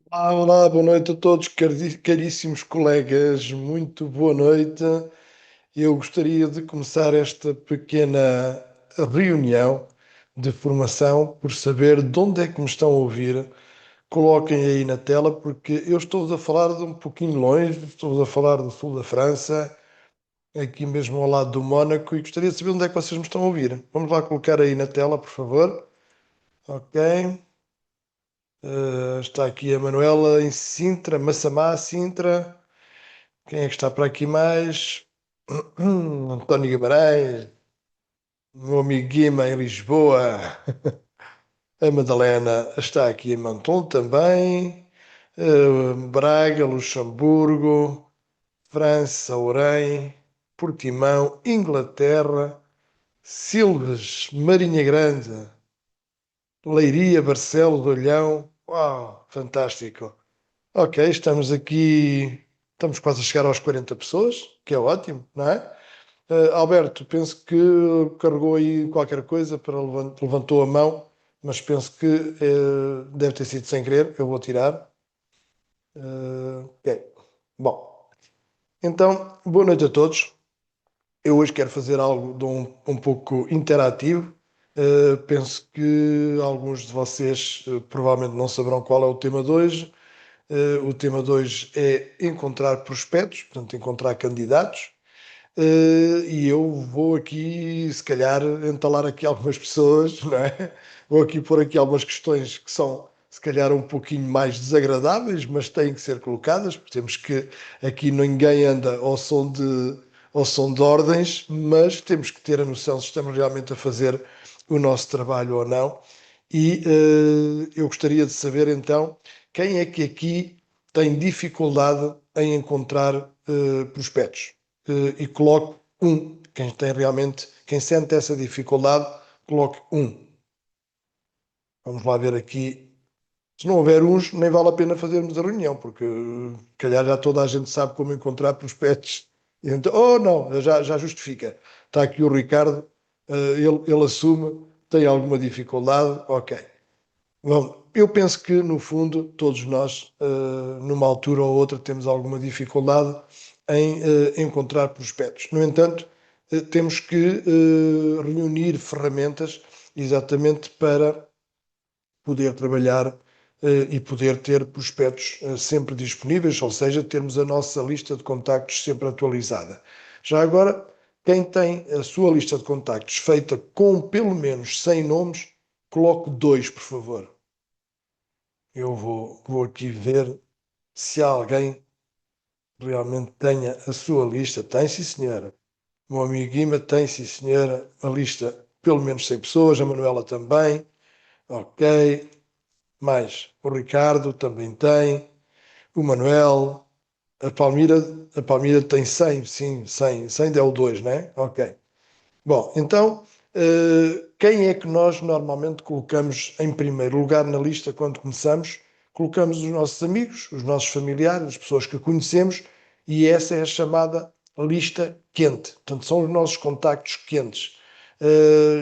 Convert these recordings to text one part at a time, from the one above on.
Olá, olá, boa noite a todos, caríssimos colegas, muito boa noite. Eu gostaria de começar esta pequena reunião de formação por saber de onde é que me estão a ouvir. Coloquem aí na tela, porque eu estou a falar de um pouquinho longe, estou a falar do sul da França, aqui mesmo ao lado do Mónaco, e gostaria de saber onde é que vocês me estão a ouvir. Vamos lá colocar aí na tela, por favor. Ok. Está aqui a Manuela em Sintra, Massamá, Sintra. Quem é que está para aqui mais? António Guimarães, meu amigo Guima em Lisboa. A Madalena está aqui em Menton também. Braga, Luxemburgo, França, Orém, Portimão, Inglaterra, Silves, Marinha Grande, Leiria, Barcelos, Olhão. Uau, fantástico. Ok, estamos aqui, estamos quase a chegar aos 40 pessoas, que é ótimo, não é? Alberto, penso que carregou aí qualquer coisa para levantou a mão, mas penso que deve ter sido sem querer. Eu vou tirar. Ok. Bom, então, boa noite a todos. Eu hoje quero fazer algo de um pouco interativo. Penso que alguns de vocês provavelmente não saberão qual é o tema de hoje. O tema de hoje é encontrar prospectos, portanto, encontrar candidatos. E eu vou aqui, se calhar, entalar aqui algumas pessoas, não é? Vou aqui pôr aqui algumas questões que são, se calhar, um pouquinho mais desagradáveis, mas têm que ser colocadas, porque temos que aqui ninguém anda ao som de ordens, mas temos que ter a noção se estamos realmente a fazer o nosso trabalho ou não. E eu gostaria de saber então quem é que aqui tem dificuldade em encontrar prospectos. E coloque um. Quem tem realmente, quem sente essa dificuldade, coloque um. Vamos lá ver aqui. Se não houver uns, nem vale a pena fazermos a reunião, porque calhar já toda a gente sabe como encontrar prospectos. E então, oh, não, já justifica. Está aqui o Ricardo, ele assume, tem alguma dificuldade, ok. Bom, eu penso que, no fundo, todos nós, numa altura ou outra, temos alguma dificuldade em encontrar prospectos. No entanto, temos que reunir ferramentas exatamente para poder trabalhar e poder ter prospectos sempre disponíveis, ou seja, termos a nossa lista de contactos sempre atualizada. Já agora, quem tem a sua lista de contactos feita com pelo menos 100 nomes, coloque dois, por favor. Eu vou aqui ver se alguém realmente tenha a sua lista. Tem, sim, senhora. O meu amigo Guima tem, sim, senhora, a lista, pelo menos 100 pessoas. A Manuela também. Ok. Mais o Ricardo também tem. O Manuel. A Palmira tem 100, sim, 100. 100 é o 2, né? Ok. Bom, então, quem é que nós normalmente colocamos em primeiro lugar na lista quando começamos? Colocamos os nossos amigos, os nossos familiares, as pessoas que conhecemos, e essa é a chamada lista quente. Portanto, são os nossos contactos quentes.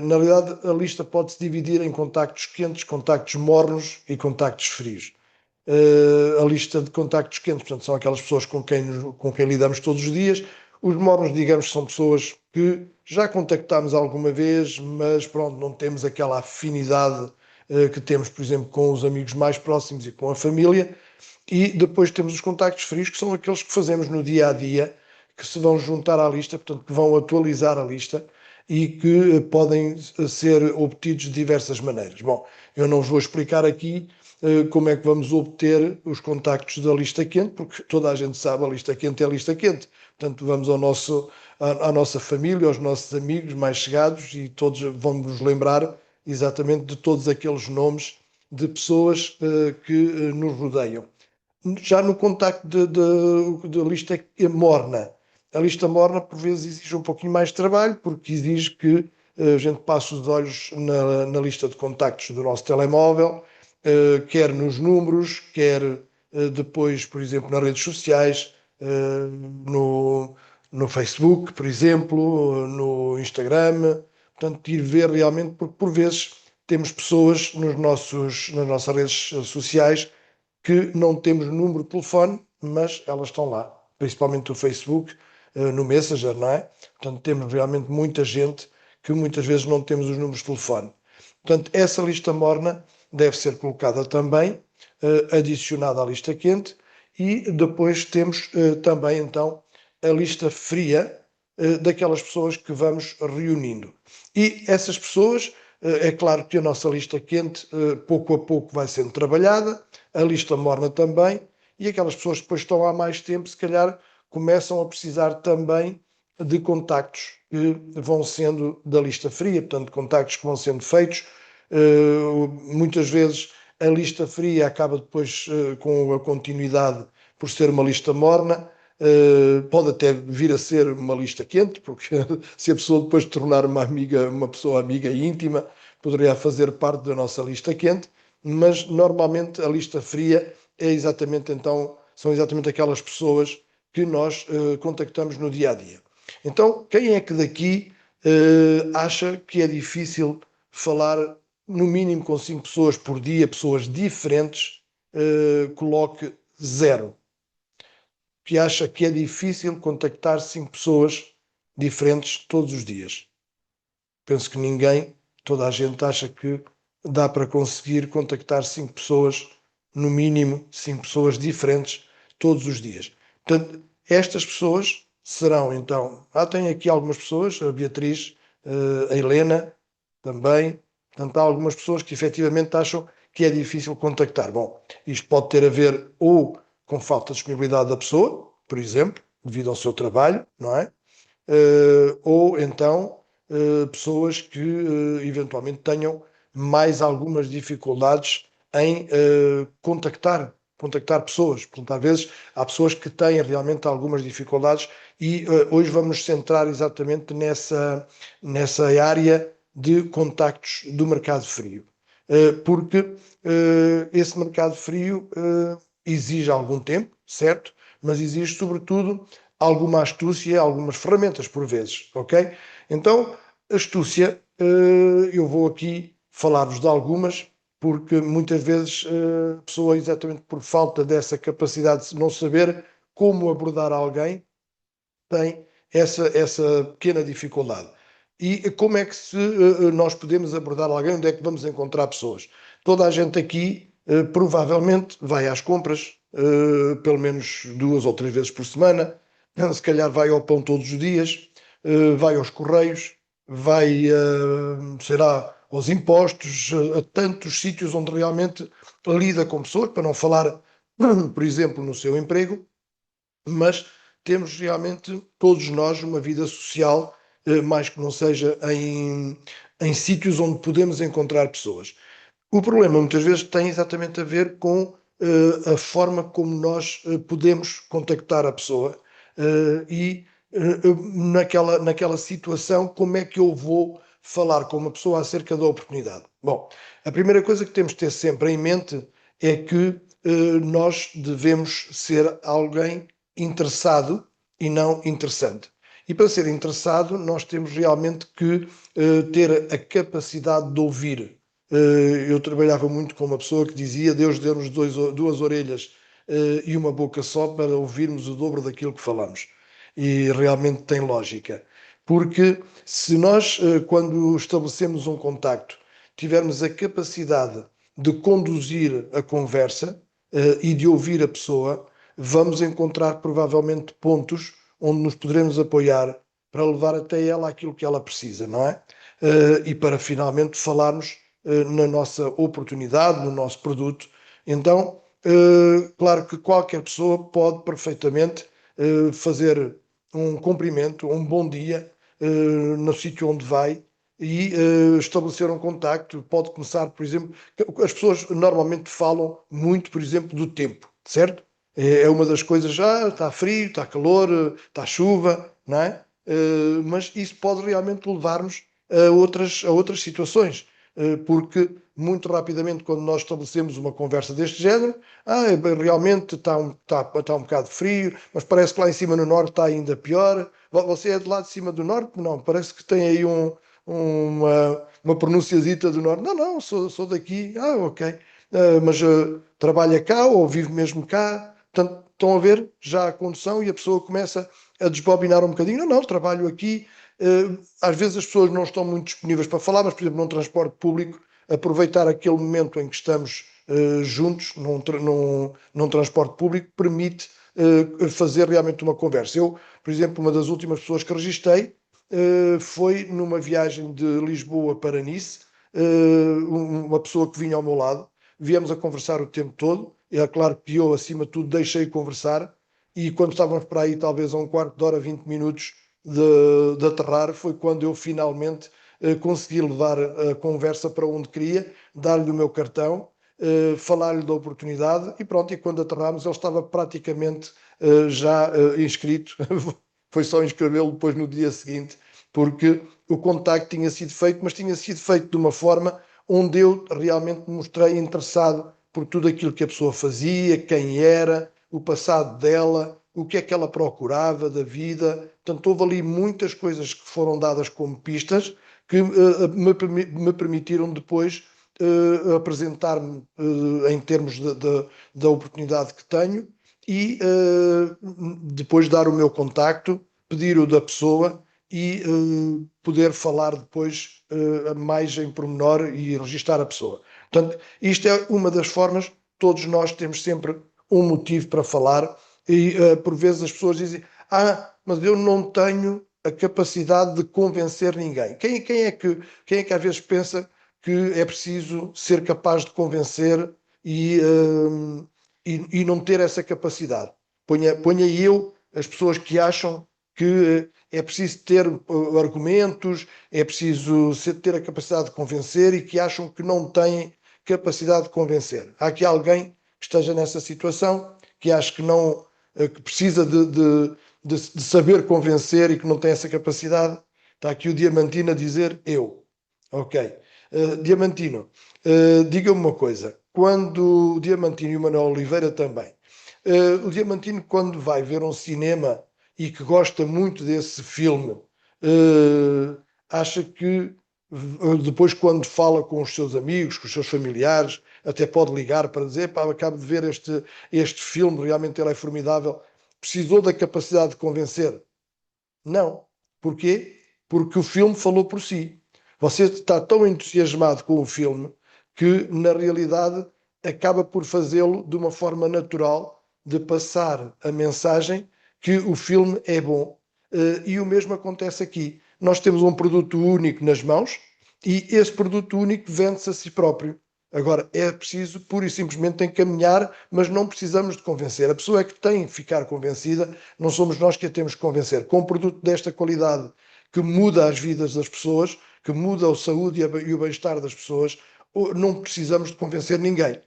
Na realidade, a lista pode-se dividir em contactos quentes, contactos mornos e contactos frios. A lista de contactos quentes, portanto, são aquelas pessoas com quem lidamos todos os dias. Os mornos, digamos, são pessoas que já contactámos alguma vez, mas pronto, não temos aquela afinidade que temos, por exemplo, com os amigos mais próximos e com a família. E depois temos os contactos frios, que são aqueles que fazemos no dia a dia, que se vão juntar à lista, portanto, que vão atualizar a lista e que podem ser obtidos de diversas maneiras. Bom, eu não vos vou explicar aqui como é que vamos obter os contactos da lista quente, porque toda a gente sabe a lista quente é a lista quente. Portanto, vamos à nossa família, aos nossos amigos mais chegados e todos vamos nos lembrar exatamente de todos aqueles nomes de pessoas que nos rodeiam. Já no contacto de lista morna, a lista morna por vezes exige um pouquinho mais de trabalho, porque exige que a gente passe os olhos na lista de contactos do nosso telemóvel, quer nos números, quer depois, por exemplo, nas redes sociais, no Facebook, por exemplo, no Instagram. Portanto, ir ver realmente, porque por vezes temos pessoas nas nossas redes sociais que não temos número de telefone, mas elas estão lá, principalmente o Facebook, no Messenger, não é? Portanto, temos realmente muita gente que muitas vezes não temos os números de telefone. Portanto, essa lista morna deve ser colocada também, adicionada à lista quente, e depois temos também, então, a lista fria daquelas pessoas que vamos reunindo. E essas pessoas, é claro que a nossa lista quente, pouco a pouco vai sendo trabalhada, a lista morna também, e aquelas pessoas que depois estão há mais tempo, se calhar, começam a precisar também de contactos que vão sendo da lista fria, portanto, contactos que vão sendo feitos. Muitas vezes a lista fria acaba depois com a continuidade por ser uma lista morna. Pode até vir a ser uma lista quente, porque se a pessoa depois tornar uma amiga, uma pessoa amiga e íntima, poderia fazer parte da nossa lista quente, mas normalmente a lista fria é exatamente então, são exatamente aquelas pessoas que nós contactamos no dia a dia. Então, quem é que daqui acha que é difícil falar no mínimo com 5 pessoas por dia, pessoas diferentes, coloque zero? Que acha que é difícil contactar 5 pessoas diferentes todos os dias? Penso que ninguém, toda a gente acha que dá para conseguir contactar 5 pessoas, no mínimo 5 pessoas diferentes todos os dias. Portanto, estas pessoas serão então. Tem aqui algumas pessoas, a Beatriz, a Helena também. Portanto, há algumas pessoas que efetivamente acham que é difícil contactar. Bom, isto pode ter a ver ou com falta de disponibilidade da pessoa, por exemplo, devido ao seu trabalho, não é? Ou então pessoas que eventualmente tenham mais algumas dificuldades em contactar pessoas. Portanto, às vezes há pessoas que têm realmente algumas dificuldades e hoje vamos nos centrar exatamente nessa área de contactos do mercado frio. Porque esse mercado frio exige algum tempo, certo? Mas exige, sobretudo, alguma astúcia, algumas ferramentas, por vezes, ok? Então, astúcia, eu vou aqui falar-vos de algumas, porque muitas vezes a pessoa, exatamente por falta dessa capacidade de não saber como abordar alguém, tem essa pequena dificuldade. E como é que nós podemos abordar alguém? Onde é que vamos encontrar pessoas? Toda a gente aqui provavelmente vai às compras, pelo menos 2 ou 3 vezes por semana, se calhar vai ao pão todos os dias, vai aos correios, vai, sei lá, aos impostos, a tantos sítios onde realmente lida com pessoas, para não falar, por exemplo, no seu emprego, mas temos realmente todos nós uma vida social, mais que não seja em sítios onde podemos encontrar pessoas. O problema muitas vezes tem exatamente a ver com a forma como nós podemos contactar a pessoa e naquela situação como é que eu vou falar com uma pessoa acerca da oportunidade. Bom, a primeira coisa que temos de ter sempre em mente é que nós devemos ser alguém interessado e não interessante. E para ser interessado, nós temos realmente que ter a capacidade de ouvir. Eu trabalhava muito com uma pessoa que dizia: Deus deu-nos duas orelhas e uma boca só para ouvirmos o dobro daquilo que falamos. E realmente tem lógica. Porque se nós, quando estabelecemos um contacto, tivermos a capacidade de conduzir a conversa e de ouvir a pessoa, vamos encontrar provavelmente pontos onde nos poderemos apoiar para levar até ela aquilo que ela precisa, não é? E para finalmente falarmos na nossa oportunidade, no nosso produto. Então, claro que qualquer pessoa pode perfeitamente fazer um cumprimento, um bom dia no sítio onde vai e estabelecer um contacto. Pode começar, por exemplo, as pessoas normalmente falam muito, por exemplo, do tempo, certo? É uma das coisas, já está frio, está calor, está chuva, não é? Mas isso pode realmente levar-nos a outras situações, porque muito rapidamente, quando nós estabelecemos uma conversa deste género, realmente está um bocado frio, mas parece que lá em cima no norte está ainda pior. Você é de lá de cima do norte? Não, parece que tem aí uma pronunciazita do norte. Não, sou daqui. Ok. mas trabalha cá ou vive mesmo cá. Portanto, estão a ver já a condução e a pessoa começa a desbobinar um bocadinho. Não, não, trabalho aqui. Às vezes as pessoas não estão muito disponíveis para falar, mas, por exemplo, num transporte público, aproveitar aquele momento em que estamos juntos num transporte público permite fazer realmente uma conversa. Eu, por exemplo, uma das últimas pessoas que registrei foi numa viagem de Lisboa para Nice, uma pessoa que vinha ao meu lado, viemos a conversar o tempo todo, e é claro que eu, acima de tudo, deixei conversar, e quando estávamos para aí, talvez a um quarto de hora, 20 minutos de aterrar, foi quando eu finalmente consegui levar a conversa para onde queria, dar-lhe o meu cartão, falar-lhe da oportunidade, e pronto, e quando aterrámos ele estava praticamente já inscrito, foi só inscrevê-lo depois no dia seguinte, porque o contacto tinha sido feito, mas tinha sido feito de uma forma onde eu realmente me mostrei interessado por tudo aquilo que a pessoa fazia, quem era, o passado dela, o que é que ela procurava da vida. Portanto, houve ali muitas coisas que foram dadas como pistas que me permitiram depois apresentar-me em termos da oportunidade que tenho e depois dar o meu contacto, pedir o da pessoa e poder falar depois mais em pormenor e registar a pessoa. Portanto, isto é uma das formas, todos nós temos sempre um motivo para falar e por vezes as pessoas dizem, mas eu não tenho a capacidade de convencer ninguém. Quem é que às vezes pensa que é preciso ser capaz de convencer e, e não ter essa capacidade? Ponha eu as pessoas que acham que é preciso ter argumentos, é preciso ter a capacidade de convencer e que acham que não têm capacidade de convencer. Há aqui alguém que esteja nessa situação, que acha que não, que precisa de saber convencer e que não tem essa capacidade. Está aqui o Diamantino a dizer eu. Ok. Diamantino, diga-me uma coisa. Quando o Diamantino e o Manuel Oliveira também. O Diamantino, quando vai ver um cinema e que gosta muito desse filme, acha que depois, quando fala com os seus amigos, com os seus familiares, até pode ligar para dizer: pá, acabo de ver este filme, realmente ele é formidável. Precisou da capacidade de convencer? Não. Porquê? Porque o filme falou por si. Você está tão entusiasmado com o filme que, na realidade, acaba por fazê-lo de uma forma natural de passar a mensagem que o filme é bom. E o mesmo acontece aqui. Nós temos um produto único nas mãos e esse produto único vende-se a si próprio. Agora, é preciso, pura e simplesmente, encaminhar, mas não precisamos de convencer. A pessoa é que tem que ficar convencida, não somos nós que a temos que convencer. Com um produto desta qualidade, que muda as vidas das pessoas, que muda a saúde e o bem-estar das pessoas, não precisamos de convencer ninguém.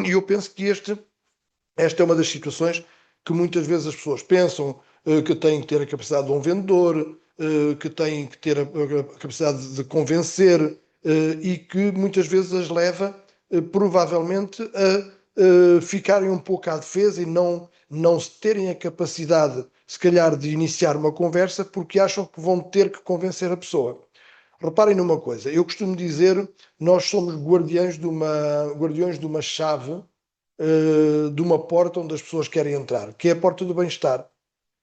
E eu penso que esta é uma das situações que muitas vezes as pessoas pensam que têm que ter a capacidade de um vendedor, que têm que ter a capacidade de convencer e que muitas vezes as leva provavelmente a ficarem um pouco à defesa e não terem a capacidade, se calhar, de iniciar uma conversa porque acham que vão ter que convencer a pessoa. Reparem numa coisa, eu costumo dizer, nós somos guardiões de uma chave de uma porta onde as pessoas querem entrar, que é a porta do bem-estar.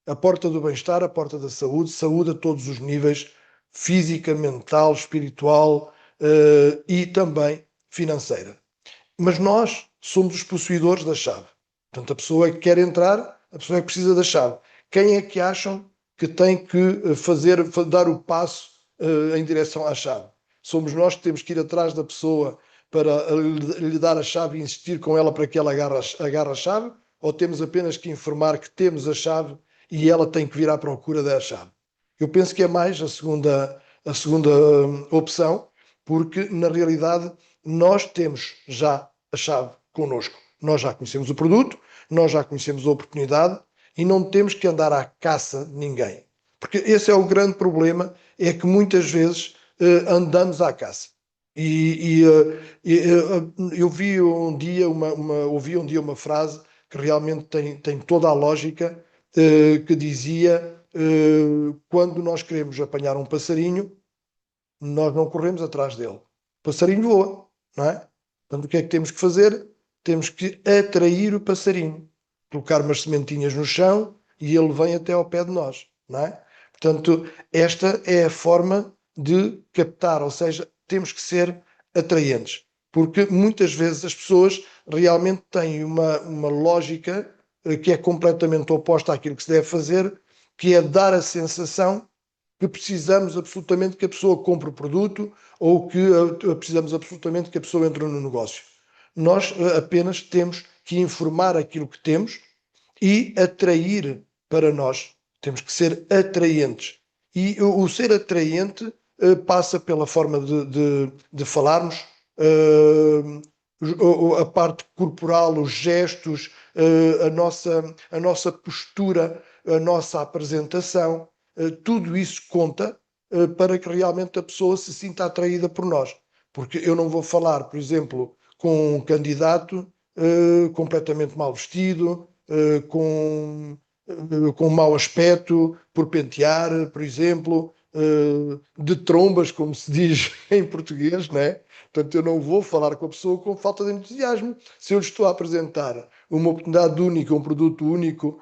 A porta do bem-estar, a porta da saúde, saúde a todos os níveis, física, mental, espiritual e também financeira. Mas nós somos os possuidores da chave. Portanto, a pessoa é que quer entrar, a pessoa é que precisa da chave. Quem é que acham que tem que dar o passo em direção à chave? Somos nós que temos que ir atrás da pessoa para lhe dar a chave e insistir com ela para que ela agarre a chave? Ou temos apenas que informar que temos a chave e ela tem que vir à procura da chave? Eu penso que é mais a segunda opção, porque na realidade nós temos já a chave connosco. Nós já conhecemos o produto, nós já conhecemos a oportunidade e não temos que andar à caça de ninguém. Porque esse é o grande problema, é que muitas vezes andamos à caça. Eu vi um dia ouvi um dia uma frase que realmente tem toda a lógica, que dizia quando nós queremos apanhar um passarinho, nós não corremos atrás dele. O passarinho voa, não é? Portanto, o que é que temos que fazer? Temos que atrair o passarinho, colocar umas sementinhas no chão e ele vem até ao pé de nós, não é? Portanto, esta é a forma de captar, ou seja, temos que ser atraentes, porque muitas vezes as pessoas realmente têm uma lógica que é completamente oposta àquilo que se deve fazer, que é dar a sensação que precisamos absolutamente que a pessoa compre o produto ou que precisamos absolutamente que a pessoa entre no negócio. Nós apenas temos que informar aquilo que temos e atrair para nós. Temos que ser atraentes. E o ser atraente passa pela forma de falarmos, a parte corporal, os gestos, a nossa postura, a nossa apresentação, tudo isso conta para que realmente a pessoa se sinta atraída por nós. Porque eu não vou falar, por exemplo, com um candidato completamente mal vestido, com mau aspecto, por pentear, por exemplo, de trombas, como se diz em português, né? Portanto, eu não vou falar com a pessoa com falta de entusiasmo. Se eu lhe estou a apresentar uma oportunidade única, um produto único,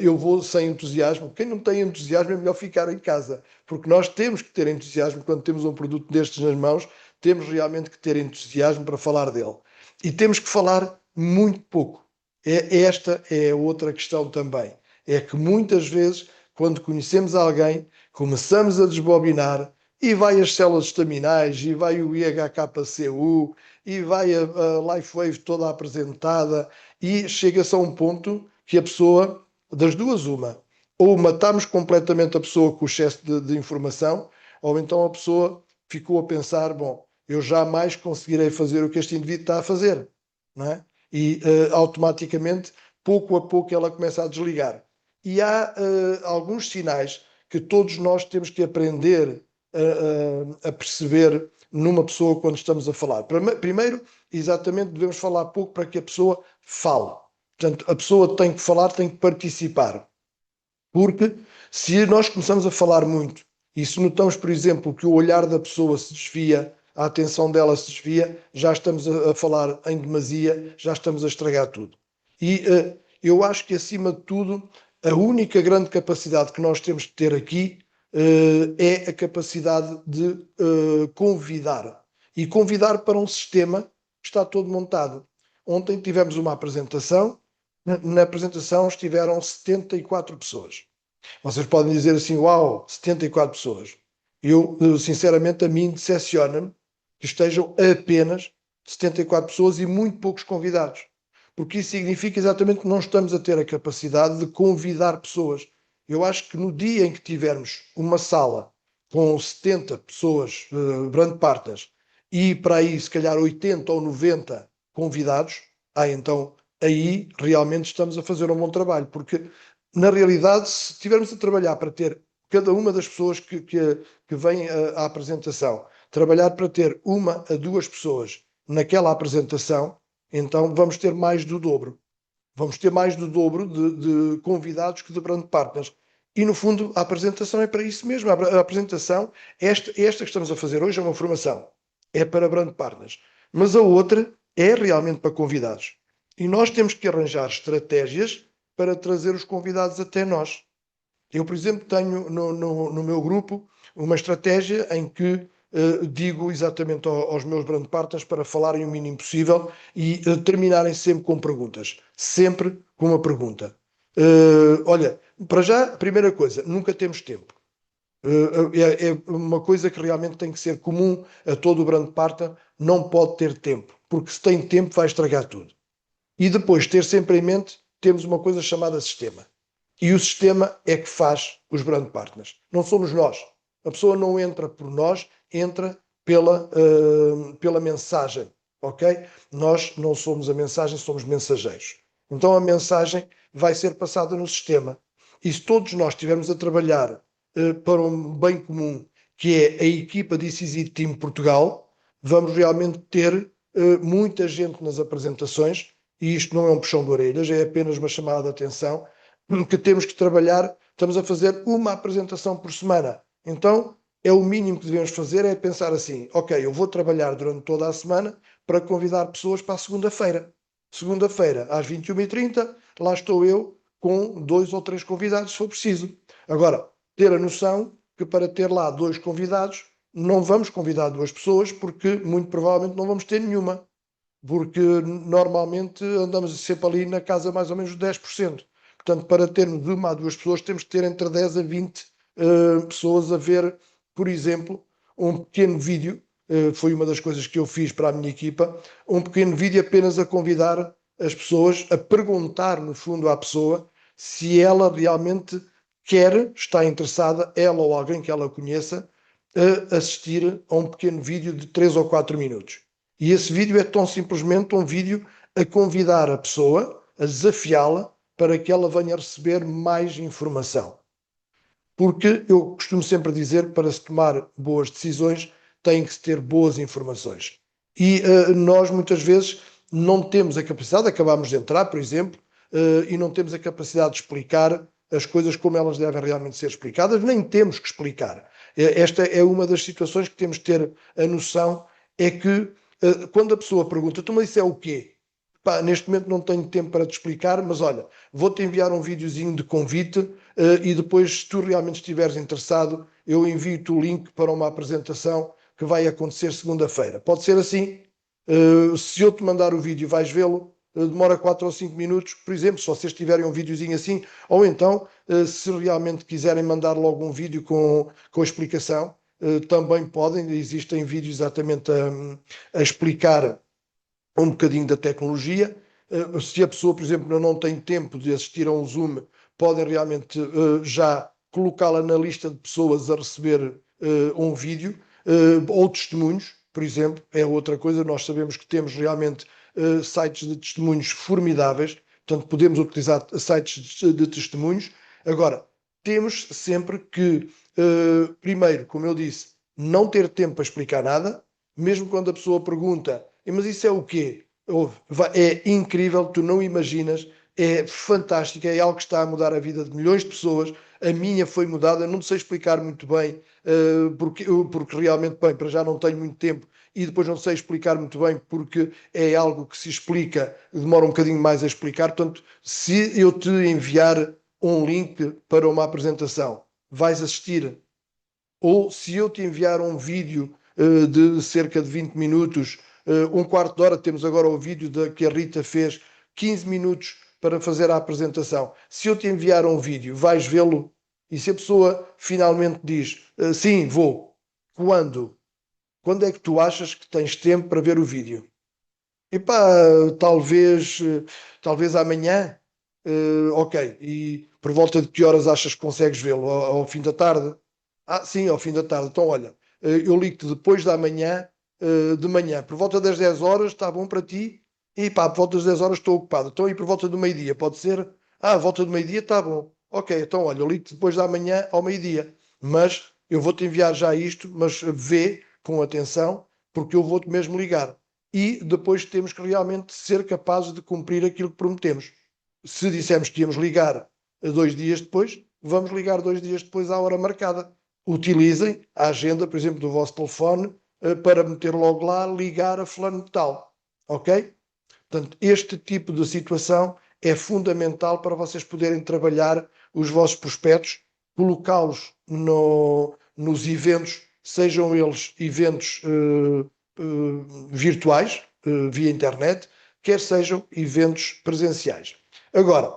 eu vou sem entusiasmo. Quem não tem entusiasmo é melhor ficar em casa, porque nós temos que ter entusiasmo quando temos um produto destes nas mãos, temos realmente que ter entusiasmo para falar dele. E temos que falar muito pouco. Esta é outra questão também. É que muitas vezes, quando conhecemos alguém, começamos a desbobinar e vai as células estaminais, e vai o IHKCU, e vai a LifeWave toda apresentada, e chega-se a um ponto que a pessoa, das duas, uma, ou matamos completamente a pessoa com o excesso de informação, ou então a pessoa ficou a pensar, bom, eu jamais conseguirei fazer o que este indivíduo está a fazer, não é? E automaticamente, pouco a pouco, ela começa a desligar. E há alguns sinais que todos nós temos que aprender a perceber numa pessoa quando estamos a falar. Primeiro, exatamente, devemos falar pouco para que a pessoa fale. Portanto, a pessoa tem que falar, tem que participar. Porque se nós começamos a falar muito e se notamos, por exemplo, que o olhar da pessoa se desvia, a atenção dela se desvia, já estamos a falar em demasia, já estamos a estragar tudo. E eu acho que, acima de tudo, a única grande capacidade que nós temos de ter aqui é a capacidade de convidar. E convidar para um sistema que está todo montado. Ontem tivemos uma apresentação. Na apresentação estiveram 74 pessoas. Vocês podem dizer assim, uau, 74 pessoas. Sinceramente, a mim decepciona-me que estejam apenas 74 pessoas e muito poucos convidados. Porque isso significa exatamente que não estamos a ter a capacidade de convidar pessoas. Eu acho que no dia em que tivermos uma sala com 70 pessoas, brand partners, e para aí, se calhar, 80 ou 90 convidados, então aí realmente estamos a fazer um bom trabalho. Porque na realidade, se estivermos a trabalhar para ter cada uma das pessoas que vem à apresentação, trabalhar para ter uma a duas pessoas naquela apresentação, então vamos ter mais do dobro. Vamos ter mais do dobro de convidados que de brand partners. E, no fundo, a apresentação é para isso mesmo. A apresentação, esta que estamos a fazer hoje, é uma formação. É para brand partners. Mas a outra é realmente para convidados. E nós temos que arranjar estratégias para trazer os convidados até nós. Eu, por exemplo, tenho no meu grupo uma estratégia em que digo exatamente aos meus brand partners para falarem o mínimo possível e terminarem sempre com perguntas. Sempre com uma pergunta. Olha, para já, primeira coisa, nunca temos tempo. É uma coisa que realmente tem que ser comum a todo o brand partner, não pode ter tempo, porque se tem tempo vai estragar tudo. E depois ter sempre em mente, temos uma coisa chamada sistema. E o sistema é que faz os brand partners. Não somos nós. A pessoa não entra por nós, entra pela mensagem. Ok? Nós não somos a mensagem, somos mensageiros. Então a mensagem vai ser passada no sistema. E se todos nós estivermos a trabalhar para um bem comum, que é a equipa Decisive Team Portugal, vamos realmente ter muita gente nas apresentações, e isto não é um puxão de orelhas, é apenas uma chamada de atenção, que temos que trabalhar, estamos a fazer uma apresentação por semana. Então, é o mínimo que devemos fazer, é pensar assim, ok, eu vou trabalhar durante toda a semana para convidar pessoas para a segunda-feira. Segunda-feira, às 21h30, lá estou eu com 2 ou 3 convidados, se for preciso. Agora, ter a noção que para ter lá 2 convidados, não vamos convidar 2 pessoas, porque muito provavelmente não vamos ter nenhuma. Porque normalmente andamos sempre ali na casa mais ou menos de 10%. Portanto, para termos de 1 a 2 pessoas, temos que ter entre 10 a 20 pessoas a ver, por exemplo, um pequeno vídeo. Foi uma das coisas que eu fiz para a minha equipa, um pequeno vídeo apenas a convidar as pessoas, a perguntar, no fundo, à pessoa se ela realmente quer, está interessada, ela ou alguém que ela conheça, a assistir a um pequeno vídeo de 3 ou 4 minutos. E esse vídeo é tão simplesmente um vídeo a convidar a pessoa, a desafiá-la para que ela venha receber mais informação. Porque eu costumo sempre dizer que para se tomar boas decisões tem que se ter boas informações. E nós muitas vezes não temos a capacidade, acabamos de entrar, por exemplo, e não temos a capacidade de explicar as coisas como elas devem realmente ser explicadas, nem temos que explicar. Esta é uma das situações que temos que ter a noção, é que quando a pessoa pergunta, tu, mas isso é o quê? Pá, neste momento não tenho tempo para te explicar, mas olha, vou-te enviar um videozinho de convite e depois, se tu realmente estiveres interessado, eu envio-te o link para uma apresentação que vai acontecer segunda-feira. Pode ser assim? Se eu te mandar o vídeo, vais vê-lo, demora 4 ou 5 minutos, por exemplo, se vocês tiverem um videozinho assim, ou então, se realmente quiserem mandar logo um vídeo com a explicação, também podem, existem vídeos exatamente a explicar um bocadinho da tecnologia. Se a pessoa, por exemplo, não tem tempo de assistir a um Zoom, podem realmente já colocá-la na lista de pessoas a receber um vídeo, ou testemunhos, por exemplo, é outra coisa. Nós sabemos que temos realmente sites de testemunhos formidáveis, portanto, podemos utilizar sites de testemunhos. Agora, temos sempre que, primeiro, como eu disse, não ter tempo para explicar nada, mesmo quando a pessoa pergunta, mas isso é o quê? É incrível, tu não imaginas, é fantástico, é algo que está a mudar a vida de milhões de pessoas. A minha foi mudada, não sei explicar muito bem, porque realmente, bem, para já não tenho muito tempo e depois não sei explicar muito bem, porque é algo que se explica, demora um bocadinho mais a explicar. Portanto, se eu te enviar um link para uma apresentação, vais assistir, ou se eu te enviar um vídeo de cerca de 20 minutos, um quarto de hora, temos agora o vídeo que a Rita fez, 15 minutos para fazer a apresentação. Se eu te enviar um vídeo, vais vê-lo, e se a pessoa finalmente diz, sim, vou, quando? Quando é que tu achas que tens tempo para ver o vídeo? Epá, talvez, talvez amanhã. Ok, e por volta de que horas achas que consegues vê-lo? Ao fim da tarde? Ah, sim, ao fim da tarde. Então, olha, eu ligo-te depois da manhã, de manhã, por volta das 10 horas, está bom para ti? E pá, por volta das 10 horas estou ocupado. Então, aí por volta do meio-dia, pode ser? Ah, volta do meio-dia, está bom. Ok, então, olha, eu ligo-te depois da manhã ao meio-dia. Mas eu vou-te enviar já isto, mas vê com atenção, porque eu vou-te mesmo ligar. E depois temos que realmente ser capazes de cumprir aquilo que prometemos. Se dissemos que íamos ligar 2 dias depois, vamos ligar 2 dias depois à hora marcada. Utilizem a agenda, por exemplo, do vosso telefone, para meter logo lá, ligar a fulano de tal. Ok? Portanto, este tipo de situação é fundamental para vocês poderem trabalhar os vossos prospectos, colocá-los nos eventos, sejam eles eventos virtuais, via internet, quer sejam eventos presenciais. Agora,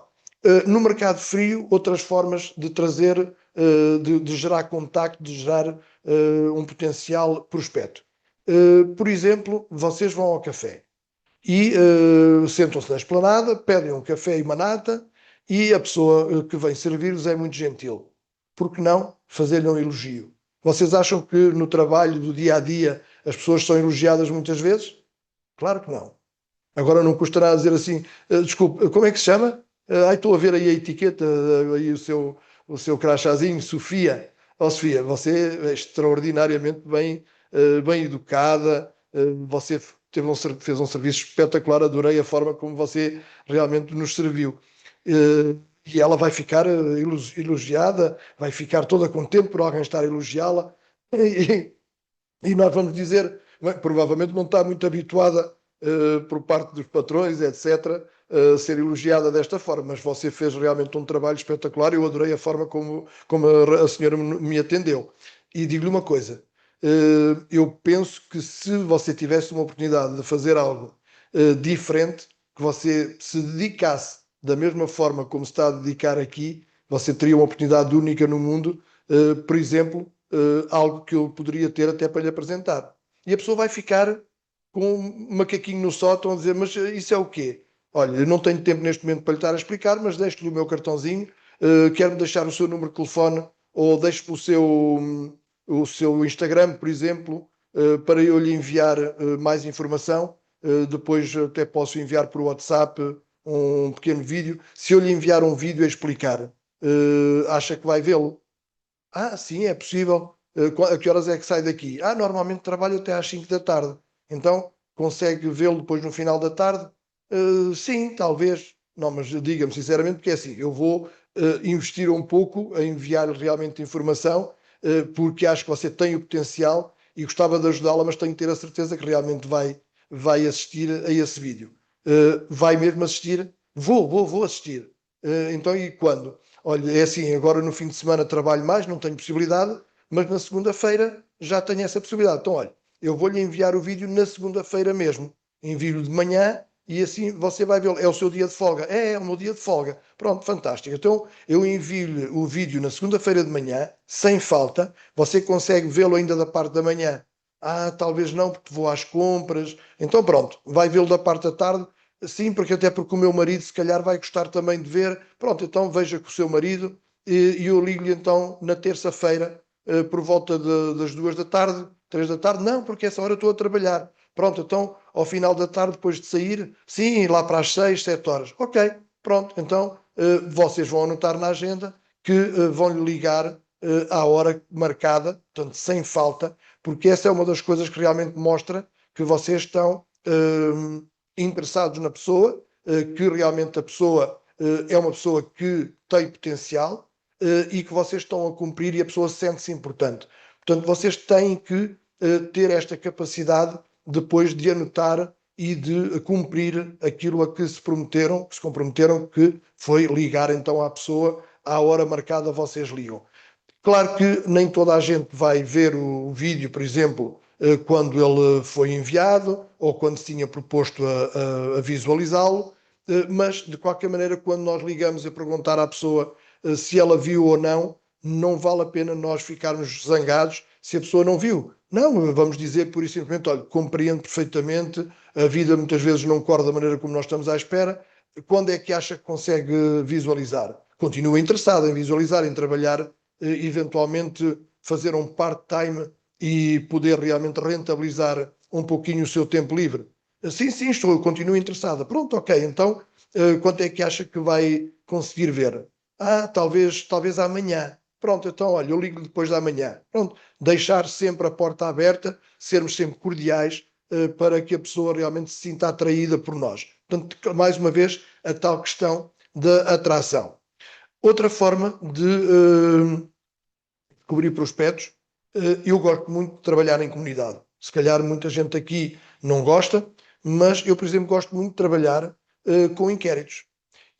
no mercado frio, outras formas de trazer, de gerar contacto, de gerar um potencial prospecto. Por exemplo, vocês vão ao café e sentam-se na esplanada, pedem um café e uma nata e a pessoa que vem servir-vos é muito gentil. Por que não fazer-lhe um elogio? Vocês acham que no trabalho do dia a dia as pessoas são elogiadas muitas vezes? Claro que não. Agora não custará dizer assim, desculpe, como é que se chama? Ai, estou a ver aí a etiqueta, aí o seu crachazinho, Sofia. Oh, Sofia, você é extraordinariamente bem educada, você fez um serviço espetacular, adorei a forma como você realmente nos serviu. E ela vai ficar elogiada, vai ficar toda contente por alguém estar a elogiá-la, e nós vamos dizer, bem, provavelmente não está muito habituada por parte dos patrões, etc., ser elogiada desta forma, mas você fez realmente um trabalho espetacular. Eu adorei a forma como a senhora me atendeu. E digo-lhe uma coisa: eu penso que se você tivesse uma oportunidade de fazer algo diferente, que você se dedicasse da mesma forma como se está a dedicar aqui, você teria uma oportunidade única no mundo, por exemplo, algo que eu poderia ter até para lhe apresentar. E a pessoa vai ficar com um macaquinho no sótão a dizer: Mas isso é o quê? Olha, eu não tenho tempo neste momento para lhe estar a explicar, mas deixo-lhe o meu cartãozinho, quero-me deixar o seu número de telefone ou deixo o seu Instagram, por exemplo, para eu lhe enviar mais informação. Depois até posso enviar por WhatsApp um pequeno vídeo. Se eu lhe enviar um vídeo a explicar, acha que vai vê-lo? Ah, sim, é possível. A que horas é que sai daqui? Ah, normalmente trabalho até às 5 da tarde. Então, consegue vê-lo depois no final da tarde? Sim, talvez. Não, mas diga-me sinceramente, porque é assim, eu vou investir um pouco a enviar realmente informação, porque acho que você tem o potencial e gostava de ajudá-la, mas tenho que ter a certeza que realmente vai assistir a esse vídeo. Vai mesmo assistir? Vou assistir. Então, e quando? Olha, é assim, agora no fim de semana trabalho mais, não tenho possibilidade, mas na segunda-feira já tenho essa possibilidade. Então, olha, eu vou-lhe enviar o vídeo na segunda-feira mesmo. Envio-lhe de manhã e assim você vai vê-lo. É o seu dia de folga? É o meu dia de folga. Pronto, fantástico. Então, eu envio-lhe o vídeo na segunda-feira de manhã, sem falta. Você consegue vê-lo ainda da parte da manhã? Ah, talvez não, porque vou às compras. Então, pronto, vai vê-lo da parte da tarde. Sim, porque até porque o meu marido se calhar vai gostar também de ver. Pronto, então veja com o seu marido e eu ligo-lhe então na terça-feira por volta das 2 da tarde, 3 da tarde. Não, porque essa hora eu estou a trabalhar. Pronto, então ao final da tarde, depois de sair, sim, lá para as 6, 7 horas. Ok, pronto, então vocês vão anotar na agenda que vão lhe ligar à hora marcada, portanto, sem falta, porque essa é uma das coisas que realmente mostra que vocês estão interessados na pessoa, que realmente a pessoa é uma pessoa que tem potencial e que vocês estão a cumprir e a pessoa sente-se importante. Portanto, vocês têm que ter esta capacidade depois de anotar e de cumprir aquilo a que se prometeram, que se comprometeram, que foi ligar então à pessoa à hora marcada, vocês ligam. Claro que nem toda a gente vai ver o vídeo, por exemplo, quando ele foi enviado ou quando se tinha proposto a visualizá-lo, mas de qualquer maneira, quando nós ligamos a perguntar à pessoa se ela viu ou não, não vale a pena nós ficarmos zangados se a pessoa não viu. Não, vamos dizer por isso simplesmente: olha, compreendo perfeitamente, a vida muitas vezes não corre da maneira como nós estamos à espera. Quando é que acha que consegue visualizar? Continua interessado em visualizar, em trabalhar, eventualmente fazer um part-time e poder realmente rentabilizar um pouquinho o seu tempo livre? Sim, sim, estou, continuo interessada. Pronto, ok, então quanto é que acha que vai conseguir ver? Ah, talvez amanhã. Pronto, então olha, eu ligo depois da manhã. Pronto, deixar sempre a porta aberta, sermos sempre cordiais para que a pessoa realmente se sinta atraída por nós. Portanto, mais uma vez, a tal questão da atração. Outra forma de cobrir prospectos, eu gosto muito de trabalhar em comunidade. Se calhar muita gente aqui não gosta, mas eu, por exemplo, gosto muito de trabalhar com inquéritos.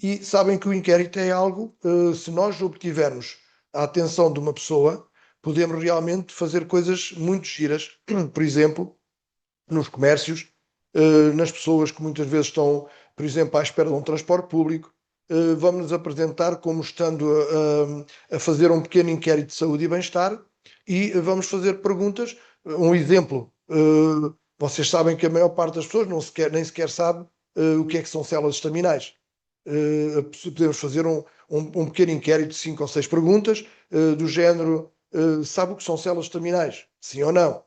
E sabem que o inquérito é algo, se nós obtivermos a atenção de uma pessoa, podemos realmente fazer coisas muito giras. Por exemplo, nos comércios, nas pessoas que muitas vezes estão, por exemplo, à espera de um transporte público. Vamos nos apresentar como estando a fazer um pequeno inquérito de saúde e bem-estar e vamos fazer perguntas. Um exemplo, vocês sabem que a maior parte das pessoas nem sequer sabe o que são células estaminais. Podemos fazer um pequeno inquérito de 5 ou 6 perguntas, do género: sabe o que são células estaminais? Sim ou não?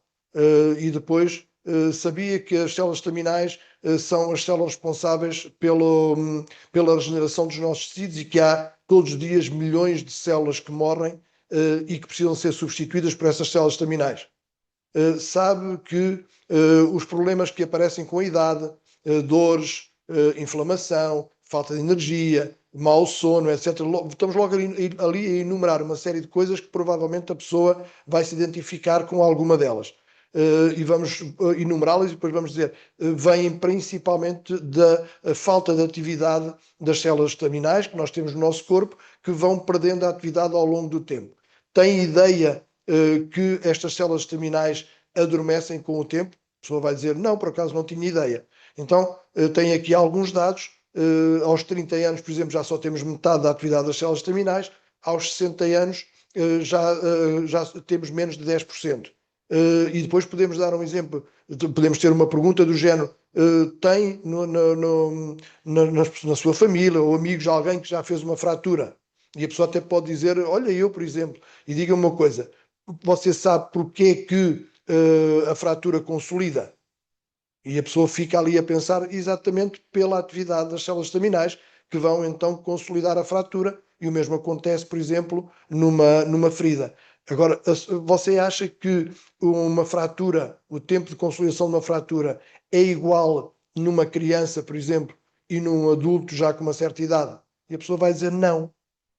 E depois, sabia que as células estaminais são as células responsáveis pela regeneração dos nossos tecidos e que há todos os dias milhões de células que morrem e que precisam ser substituídas por essas células estaminais. Sabe que os problemas que aparecem com a idade, dores, inflamação, falta de energia, mau sono, etc. Estamos logo ali a enumerar uma série de coisas que provavelmente a pessoa vai se identificar com alguma delas. e vamos enumerá-las e depois vamos dizer, vêm principalmente da falta de atividade das células estaminais que nós temos no nosso corpo, que vão perdendo a atividade ao longo do tempo. Tem ideia que estas células estaminais adormecem com o tempo? A pessoa vai dizer, não, por acaso não tinha ideia. Então, tem aqui alguns dados. Aos 30 anos, por exemplo, já só temos metade da atividade das células estaminais. Aos 60 anos, já temos menos de 10%. E depois podemos dar um exemplo, podemos ter uma pergunta do género, tem na sua família ou amigos alguém que já fez uma fratura? E a pessoa até pode dizer, olha, eu, por exemplo, e diga-me uma coisa, você sabe porque que a fratura consolida? E a pessoa fica ali a pensar exatamente pela atividade das células estaminais, que vão então consolidar a fratura, e o mesmo acontece, por exemplo, numa ferida. Agora, você acha que uma fratura, o tempo de consolidação de uma fratura, é igual numa criança, por exemplo, e num adulto já com uma certa idade? E a pessoa vai dizer não.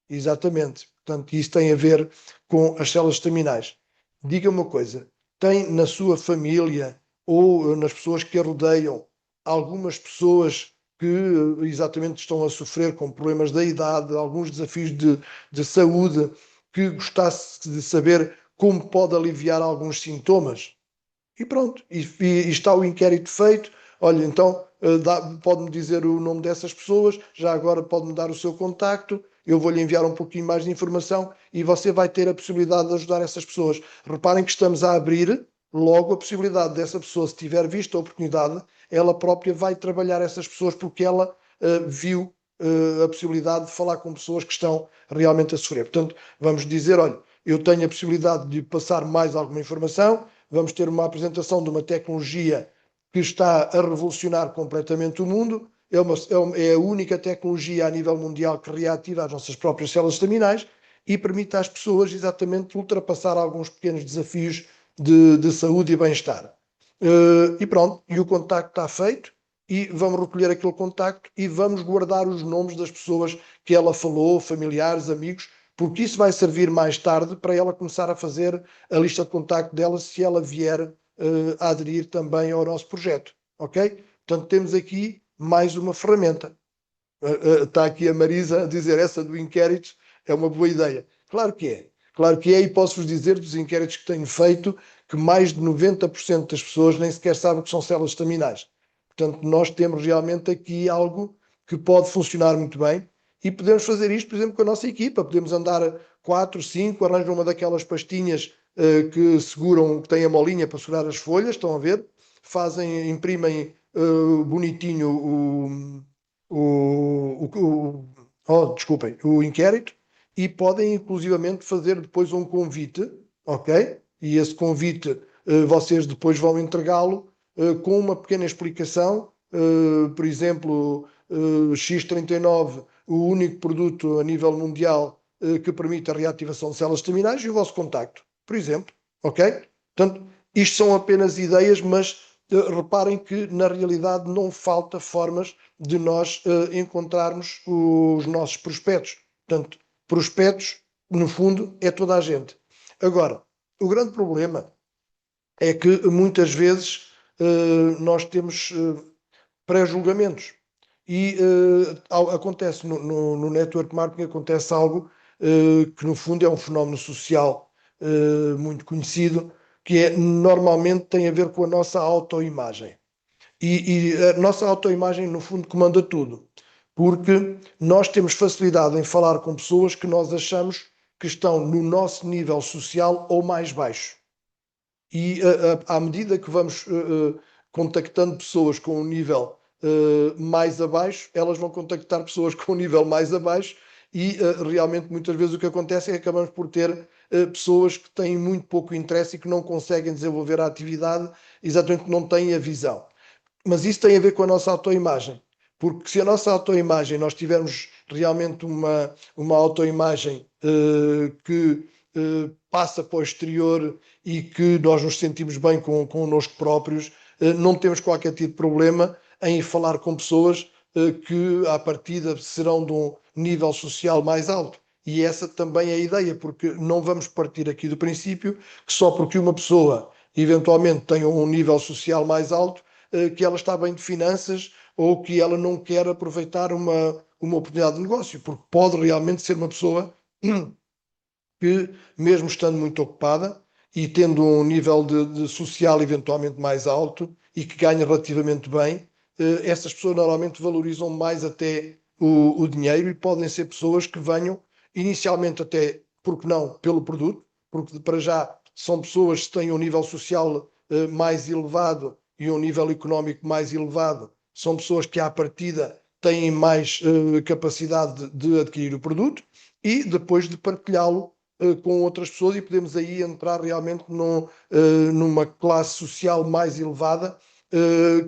Exatamente. Portanto, isso tem a ver com as células estaminais. Diga uma coisa: tem na sua família ou nas pessoas que a rodeiam algumas pessoas que exatamente estão a sofrer com problemas da idade, alguns desafios de saúde, que gostasse de saber como pode aliviar alguns sintomas? E pronto, e está o inquérito feito. Olha, então pode-me dizer o nome dessas pessoas, já agora pode-me dar o seu contacto, eu vou-lhe enviar um pouquinho mais de informação e você vai ter a possibilidade de ajudar essas pessoas. Reparem que estamos a abrir logo a possibilidade dessa pessoa, se tiver visto a oportunidade, ela própria vai trabalhar essas pessoas porque ela viu a possibilidade de falar com pessoas que estão realmente a sofrer. Portanto, vamos dizer, olha, eu tenho a possibilidade de passar mais alguma informação, vamos ter uma apresentação de uma tecnologia que está a revolucionar completamente o mundo. É a única tecnologia a nível mundial que reativa as nossas próprias células estaminais e permite às pessoas exatamente ultrapassar alguns pequenos desafios de saúde e bem-estar. E pronto, e o contacto está feito e vamos recolher aquele contacto e vamos guardar os nomes das pessoas que ela falou, familiares, amigos, porque isso vai servir mais tarde para ela começar a fazer a lista de contacto dela se ela vier a aderir também ao nosso projeto, ok? Portanto, temos aqui mais uma ferramenta. Está aqui a Marisa a dizer essa do inquérito é uma boa ideia. Claro que é, e posso-vos dizer dos inquéritos que tenho feito que mais de 90% das pessoas nem sequer sabem que são células estaminais. Portanto, nós temos realmente aqui algo que pode funcionar muito bem e podemos fazer isto, por exemplo, com a nossa equipa. Podemos andar 4, 5, arranjam uma daquelas pastinhas que seguram, que têm a molinha para segurar as folhas, estão a ver? Imprimem bonitinho desculpem, o inquérito e podem inclusivamente fazer depois um convite, ok? E esse convite vocês depois vão entregá-lo com uma pequena explicação, por exemplo, X39, o único produto a nível mundial que permite a reativação de células terminais e o vosso contacto, por exemplo, ok? Portanto, isto são apenas ideias, mas reparem que na realidade não falta formas de nós encontrarmos os nossos prospectos. Portanto, prospectos, no fundo, é toda a gente. Agora, o grande problema é que muitas vezes nós temos pré-julgamentos. E acontece no network marketing, acontece algo que no fundo é um fenómeno social muito conhecido, que é normalmente tem a ver com a nossa autoimagem. E a nossa autoimagem, no fundo, comanda tudo. Porque nós temos facilidade em falar com pessoas que nós achamos que estão no nosso nível social ou mais baixo. E à medida que vamos contactando pessoas com um nível mais abaixo, elas vão contactar pessoas com um nível mais abaixo e realmente muitas vezes o que acontece é que acabamos por ter pessoas que têm muito pouco interesse e que não conseguem desenvolver a atividade, exatamente porque não têm a visão. Mas isso tem a ver com a nossa autoimagem, porque se a nossa autoimagem, nós tivermos realmente uma autoimagem que passa para o exterior e que nós nos sentimos bem connosco próprios, não temos qualquer tipo de problema em falar com pessoas que, à partida, serão de um nível social mais alto. E essa também é a ideia, porque não vamos partir aqui do princípio que só porque uma pessoa eventualmente tenham um nível social mais alto, que ela está bem de finanças ou que ela não quer aproveitar uma oportunidade de negócio, porque pode realmente ser uma pessoa que, mesmo estando muito ocupada e tendo um nível de social eventualmente mais alto e que ganha relativamente bem, essas pessoas normalmente valorizam mais até o dinheiro e podem ser pessoas que venham inicialmente até, porque não, pelo produto, porque para já são pessoas que têm um nível social mais elevado e um nível económico mais elevado, são pessoas que à partida têm mais capacidade de adquirir o produto e depois de partilhá-lo com outras pessoas e podemos aí entrar realmente numa classe social mais elevada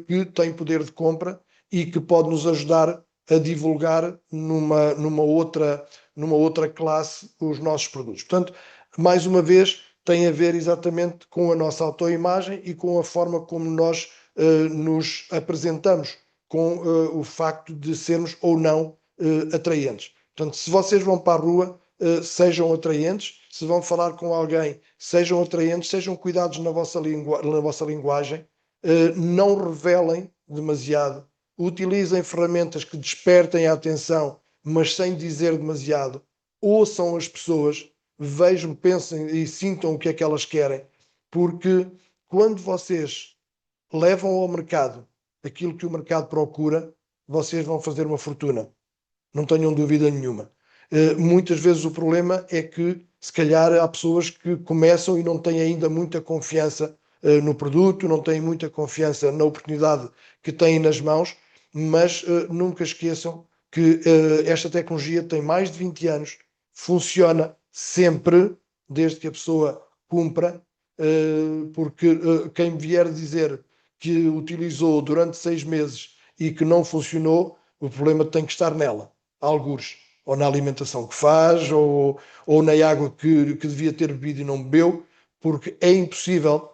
que tem poder de compra e que pode nos ajudar a divulgar numa outra classe os nossos produtos. Portanto, mais uma vez, tem a ver exatamente com a nossa autoimagem e com a forma como nós nos apresentamos, com o facto de sermos ou não atraentes. Portanto, se vocês vão para a rua, sejam atraentes, se vão falar com alguém, sejam atraentes, sejam cuidados na vossa linguagem, não revelem demasiado, utilizem ferramentas que despertem a atenção, mas sem dizer demasiado, ouçam as pessoas, vejam, pensem e sintam o que é que elas querem, porque quando vocês levam ao mercado aquilo que o mercado procura, vocês vão fazer uma fortuna. Não tenham dúvida nenhuma. Muitas vezes o problema é que, se calhar, há pessoas que começam e não têm ainda muita confiança no produto, não têm muita confiança na oportunidade que têm nas mãos, mas nunca esqueçam que esta tecnologia tem mais de 20 anos, funciona sempre, desde que a pessoa cumpra, porque quem vier dizer que utilizou durante 6 meses e que não funcionou, o problema tem que estar nela, algures, ou na alimentação que faz, ou na água que devia ter bebido e não bebeu, porque é impossível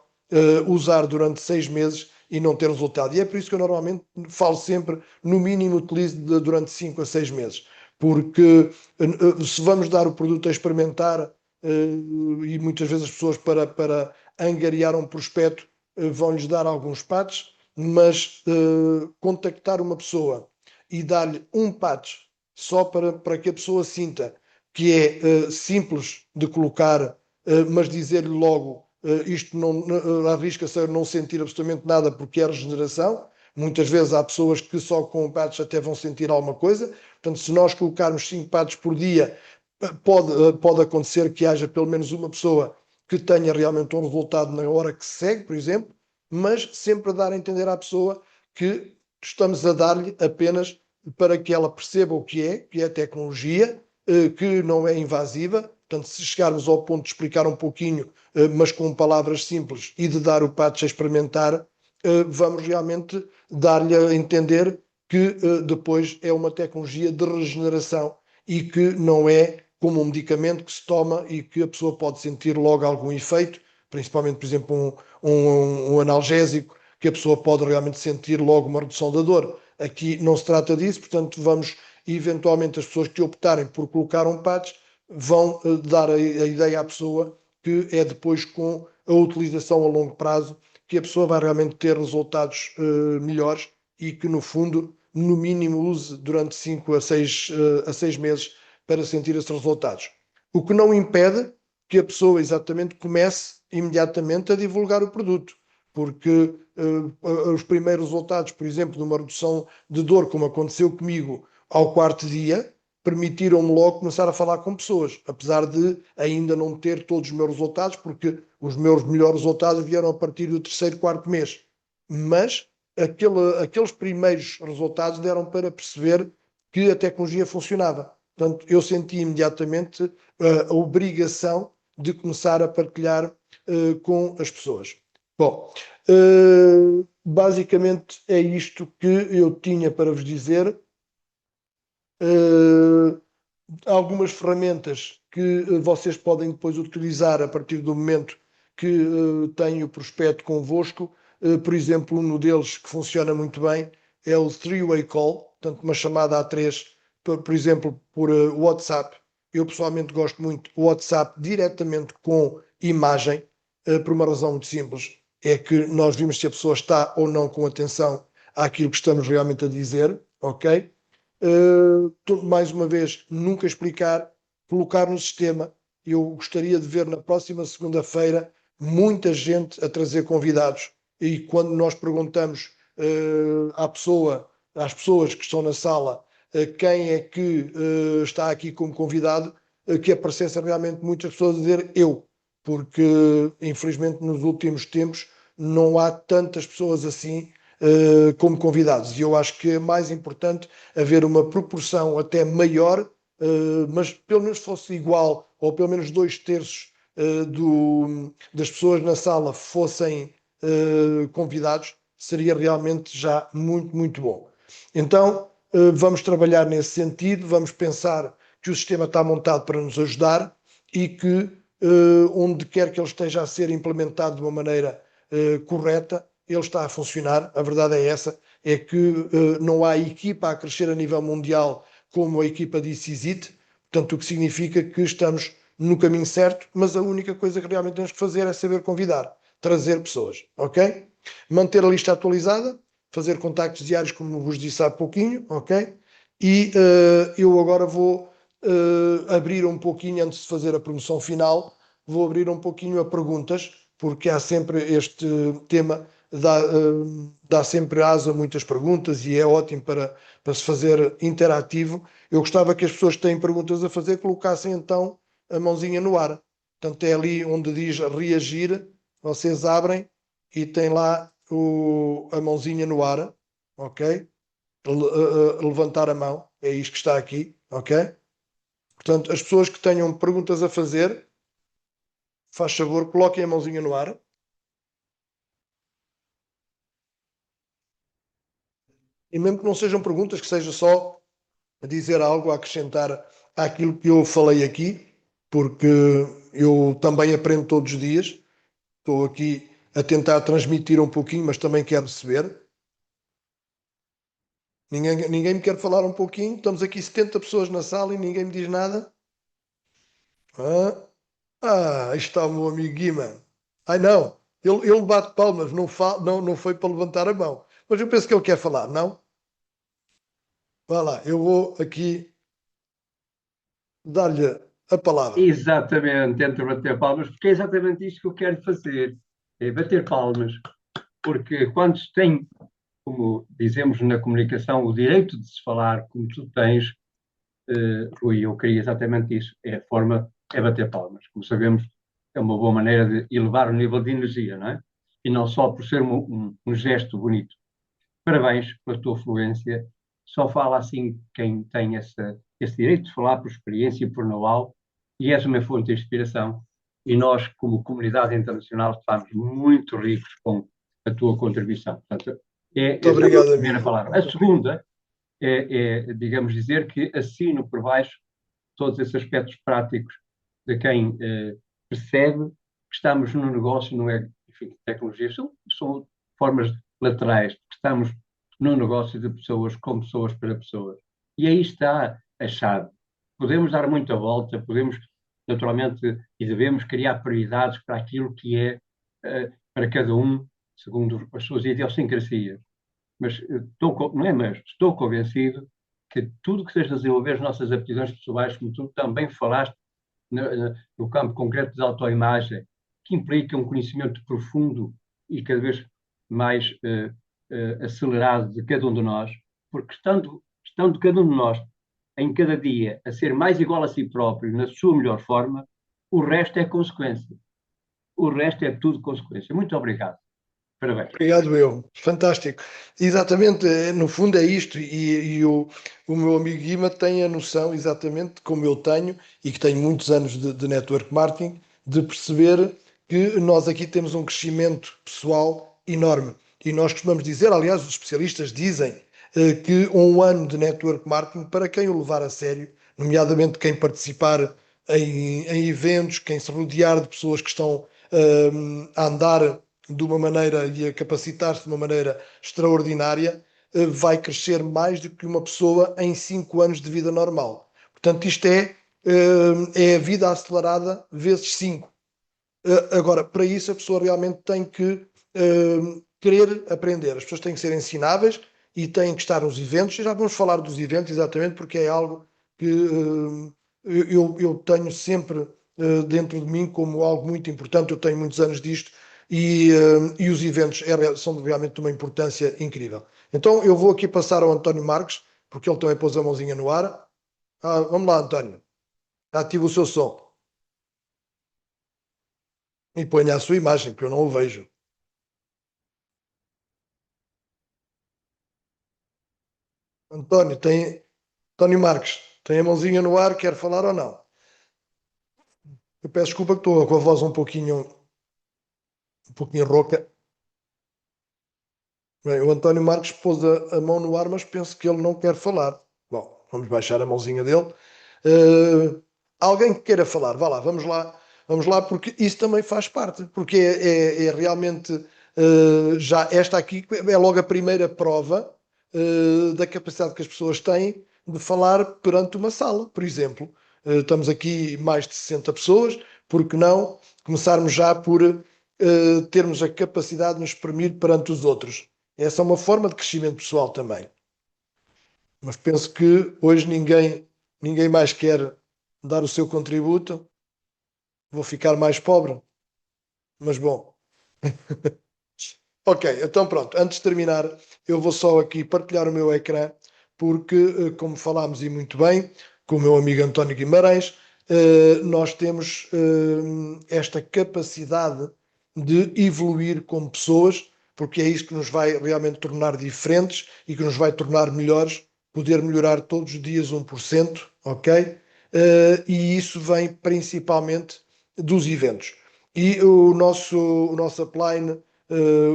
usar durante 6 meses e não ter resultado. E é por isso que eu normalmente falo sempre, no mínimo, utilize durante 5 a 6 meses. Porque se vamos dar o produto a experimentar, e muitas vezes as pessoas, para angariar um prospecto, vão-lhes dar alguns patches, mas contactar uma pessoa e dar-lhe um patch só para que a pessoa sinta que é simples de colocar, mas dizer-lhe logo isto não arrisca-se a não sentir absolutamente nada porque é regeneração. Muitas vezes há pessoas que só com patches até vão sentir alguma coisa. Portanto, se nós colocarmos 5 patches por dia, pode acontecer que haja pelo menos uma pessoa que tenha realmente um resultado na hora que se segue, por exemplo, mas sempre a dar a entender à pessoa que estamos a dar-lhe apenas para que ela perceba o que é tecnologia, que não é invasiva. Portanto, se chegarmos ao ponto de explicar um pouquinho, mas com palavras simples, e de dar o patch a experimentar, vamos realmente dar-lhe a entender que depois é uma tecnologia de regeneração e que não é como um medicamento que se toma e que a pessoa pode sentir logo algum efeito, principalmente, por exemplo, um analgésico, que a pessoa pode realmente sentir logo uma redução da dor. Aqui não se trata disso, portanto, vamos, eventualmente, as pessoas que optarem por colocar um patch vão dar a ideia à pessoa que é depois com a utilização a longo prazo que a pessoa vai realmente ter resultados melhores e que, no fundo, no mínimo use durante 5 a 6 meses para sentir esses resultados. O que não impede que a pessoa exatamente comece imediatamente a divulgar o produto, porque os primeiros resultados, por exemplo, de uma redução de dor, como aconteceu comigo ao quarto dia, permitiram-me logo começar a falar com pessoas, apesar de ainda não ter todos os meus resultados, porque os meus melhores resultados vieram a partir do terceiro, quarto mês. Mas aqueles primeiros resultados deram para perceber que a tecnologia funcionava. Portanto, eu senti imediatamente a obrigação de começar a partilhar com as pessoas. Bom, basicamente é isto que eu tinha para vos dizer. Uh, Algumas ferramentas que vocês podem depois utilizar a partir do momento que têm o prospecto convosco. Por exemplo, um deles que funciona muito bem é o three-way call, portanto, uma chamada a três, por exemplo, por WhatsApp. Eu pessoalmente gosto muito do WhatsApp diretamente com imagem, por uma razão muito simples. é que nós vimos se a pessoa está ou não com atenção àquilo que estamos realmente a dizer, ok? Mais uma vez, nunca explicar, colocar no sistema. Eu gostaria de ver na próxima segunda-feira muita gente a trazer convidados. E quando nós perguntamos às pessoas que estão na sala quem é que está aqui como convidado, que aparecessem realmente muitas pessoas a dizer eu, porque infelizmente nos últimos tempos não há tantas pessoas assim como convidados. E eu acho que é mais importante haver uma proporção até maior, mas pelo menos fosse igual, ou pelo menos 2/3 das pessoas na sala fossem convidados, seria realmente já muito, muito bom. Então, vamos trabalhar nesse sentido, vamos pensar que o sistema está montado para nos ajudar e que, onde quer que ele esteja a ser implementado de uma maneira correta, ele está a funcionar. A verdade é essa, é que não há equipa a crescer a nível mundial como a equipa de Sysit, portanto, o que significa que estamos no caminho certo, mas a única coisa que realmente temos que fazer é saber convidar, trazer pessoas, ok? Manter a lista atualizada, fazer contactos diários, como vos disse há pouquinho, ok? E eu agora vou abrir um pouquinho, antes de fazer a promoção final, vou abrir um pouquinho a perguntas, porque há sempre este tema, dá sempre asa a muitas perguntas e é ótimo para se fazer interativo. Eu gostava que as pessoas que têm perguntas a fazer colocassem então a mãozinha no ar. Portanto, é ali onde diz reagir, vocês abrem e tem lá a mãozinha no ar, ok? Levantar a mão, é isto que está aqui, ok? Portanto, as pessoas que tenham perguntas a fazer, faz favor, coloquem a mãozinha no ar. E mesmo que não sejam perguntas, que seja só dizer algo, a acrescentar àquilo que eu falei aqui, porque eu também aprendo todos os dias. Estou aqui a tentar transmitir um pouquinho, mas também quero receber. Ninguém me quer falar um pouquinho. Estamos aqui 70 pessoas na sala e ninguém me diz nada. Ah, aí está o meu amigo Guima. Ai não, ele bate palmas, não foi para levantar a mão. Mas eu penso que ele quer falar, não? Vá lá, eu vou aqui dar-lhe a palavra. Exatamente, entre bater palmas, porque é exatamente isto que eu quero fazer, é bater palmas, porque quando se tem, como dizemos na comunicação, o direito de se falar como tu tens, Rui, eu queria exatamente isso, é a forma, é bater palmas. Como sabemos, é uma boa maneira de elevar o nível de energia, não é? E não só por ser um gesto bonito. Parabéns pela tua fluência, só fala assim quem tem esse direito de falar por experiência e por know-how, e és uma fonte de inspiração. E nós, como comunidade internacional, estamos muito ricos com a tua contribuição. Portanto, Muito essa é a obrigado, primeira amigo. palavra. A segunda digamos, dizer que assino por baixo todos esses aspectos práticos de quem percebe que estamos num negócio, não é, enfim, tecnologia, são formas laterais, que estamos num negócio de pessoas com pessoas para pessoas. E aí está a chave. Podemos dar muita volta, podemos, naturalmente, e devemos criar prioridades para aquilo que é para cada um, segundo as suas idiosincrasias. Mas não é mas, estou convencido que tudo que seja desenvolver as nossas aptidões pessoais, como tu também falaste no campo concreto da autoimagem, que implica um conhecimento profundo e cada vez mais acelerado de cada um de nós, porque estando cada um de nós em cada dia a ser mais igual a si próprio, na sua melhor forma, o resto é consequência. O resto é tudo consequência. Muito obrigado. Parabéns. Obrigado, eu. Fantástico. Exatamente, no fundo é isto, e o meu amigo Guima tem a noção, exatamente como eu tenho, e que tenho muitos anos de network marketing, de perceber que nós aqui temos um crescimento pessoal enorme. E nós costumamos dizer, aliás, os especialistas dizem que um ano de network marketing, para quem o levar a sério, nomeadamente quem participar em eventos, quem se rodear de pessoas que estão a andar de uma maneira e a capacitar-se de uma maneira extraordinária, vai crescer mais do que uma pessoa em 5 anos de vida normal. Portanto, isto é a vida acelerada vezes 5. Agora, para isso, a pessoa realmente tem que querer aprender. As pessoas têm que ser ensináveis e têm que estar nos eventos. E já vamos falar dos eventos, exatamente, porque é algo que eu tenho sempre dentro de mim como algo muito importante. Eu tenho muitos anos disto e os eventos são realmente de uma importância incrível. Então, eu vou aqui passar ao António Marques, porque ele também pôs a mãozinha no ar. Vamos lá, António. Ativa o seu som e ponha a sua imagem, porque eu não o vejo. António, António Marques, tem a mãozinha no ar, quer falar ou não? Eu peço desculpa que estou com a voz um pouquinho rouca. Bem, o António Marques pôs a mão no ar, mas penso que ele não quer falar. Bom, vamos baixar a mãozinha dele. Eh, Alguém que queira falar, vá lá, vamos lá, porque isso também faz parte, porque é realmente já esta aqui é logo a primeira prova da capacidade que as pessoas têm de falar perante uma sala, por exemplo. Estamos aqui mais de 60 pessoas, por que não começarmos já por termos a capacidade de nos exprimir perante os outros? Essa é uma forma de crescimento pessoal também. Mas penso que hoje ninguém mais quer dar o seu contributo. Vou ficar mais pobre. Mas bom, ok, então pronto. Antes de terminar, eu vou só aqui partilhar o meu ecrã, porque, como falámos e muito bem, com o meu amigo António Guimarães, nós temos esta capacidade de evoluir como pessoas, porque é isso que nos vai realmente tornar diferentes e que nos vai tornar melhores, poder melhorar todos os dias 1%, ok? E isso vem principalmente dos eventos. E o nosso upline,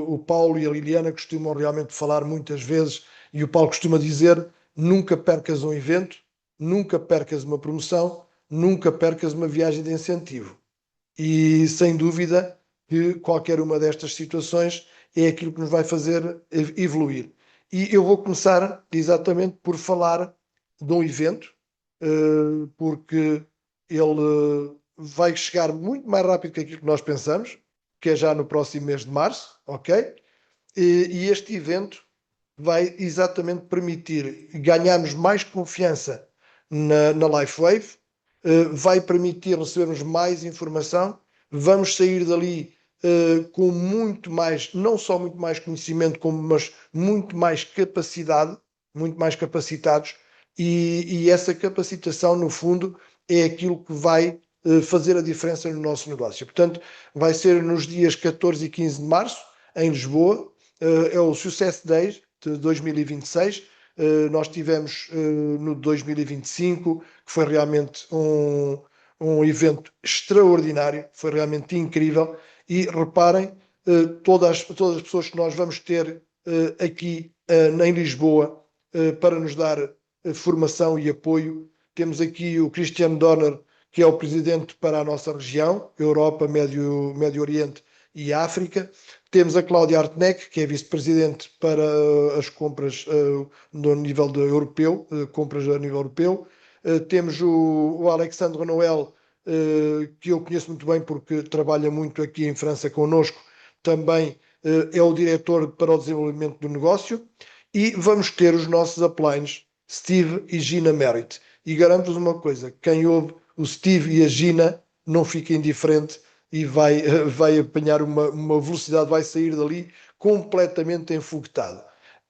o Paulo e a Liliana costumam realmente falar muitas vezes, e o Paulo costuma dizer: nunca percas um evento, nunca percas uma promoção, nunca percas uma viagem de incentivo. E sem dúvida que qualquer uma destas situações é aquilo que nos vai fazer evoluir. E eu vou começar exatamente por falar de um evento, porque ele vai chegar muito mais rápido que aquilo que nós pensamos, que é já no próximo mês de março, ok? E este evento vai exatamente permitir ganharmos mais confiança na LifeWave, vai permitir recebermos mais informação, vamos sair dali com muito mais, não só muito mais conhecimento, mas muito mais capacidade, muito mais capacitados, e essa capacitação, no fundo, é aquilo que vai fazer a diferença no nosso negócio. Portanto, vai ser nos dias 14 e 15 de março, em Lisboa, é o Success Days de 2026. Nós tivemos no 2025, que foi realmente um evento extraordinário, foi realmente incrível. E reparem, todas as pessoas que nós vamos ter aqui em Lisboa para nos dar formação e apoio. Temos aqui o Christian Donner, que é o presidente para a nossa região, Europa, Médio Oriente e África. Temos a Cláudia Artneck, que é vice-presidente para as compras no nível europeu, compras a nível europeu. Temos o Alexandre Noel, que eu conheço muito bem porque trabalha muito aqui em França connosco, também é o diretor para o desenvolvimento do negócio. E vamos ter os nossos uplines, Steve e Gina Merritt. E garanto-vos uma coisa: quem ouve o Steve e a Gina não fica indiferente e vai apanhar uma velocidade, vai sair dali completamente enfoguetado.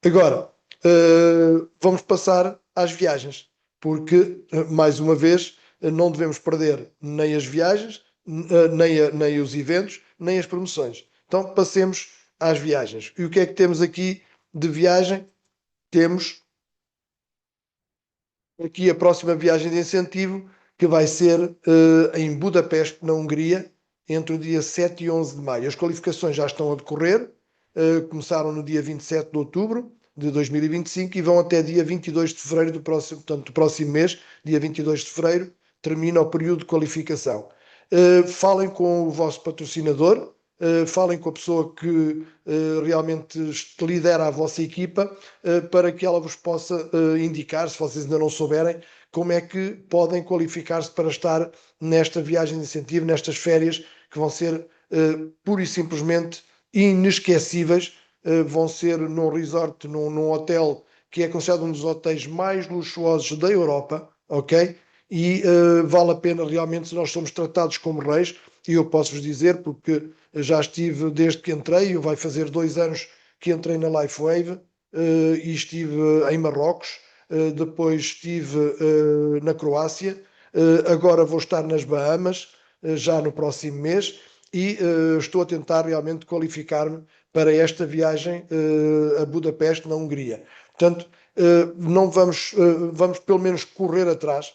Agora, vamos passar às viagens, porque, mais uma vez, não devemos perder nem as viagens, nem os eventos, nem as promoções. Então, passemos às viagens. E o que é que temos aqui de viagem? Temos aqui a próxima viagem de incentivo, que vai ser em Budapeste, na Hungria, entre o dia 7 e 11 de maio. As qualificações já estão a decorrer, começaram no dia 27 de outubro de 2025 e vão até dia 22 de fevereiro do próximo, portanto, do próximo mês, dia 22 de fevereiro, termina o período de qualificação. Falem com o vosso patrocinador, falem com a pessoa que realmente lidera a vossa equipa, para que ela vos possa indicar, se vocês ainda não souberem, como é que podem qualificar-se para estar nesta viagem de incentivo, nestas férias, que vão ser pura e simplesmente inesquecíveis. Vão ser num resort, num hotel que é considerado um dos hotéis mais luxuosos da Europa, ok? E vale a pena realmente, se nós somos tratados como reis, e eu posso-vos dizer, porque já estive desde que entrei, vai fazer 2 anos que entrei na LifeWave, e estive em Marrocos, depois estive na Croácia, agora vou estar nas Bahamas, já no próximo mês, e estou a tentar realmente qualificar-me para esta viagem a Budapeste, na Hungria. Portanto, não vamos, vamos pelo menos correr atrás,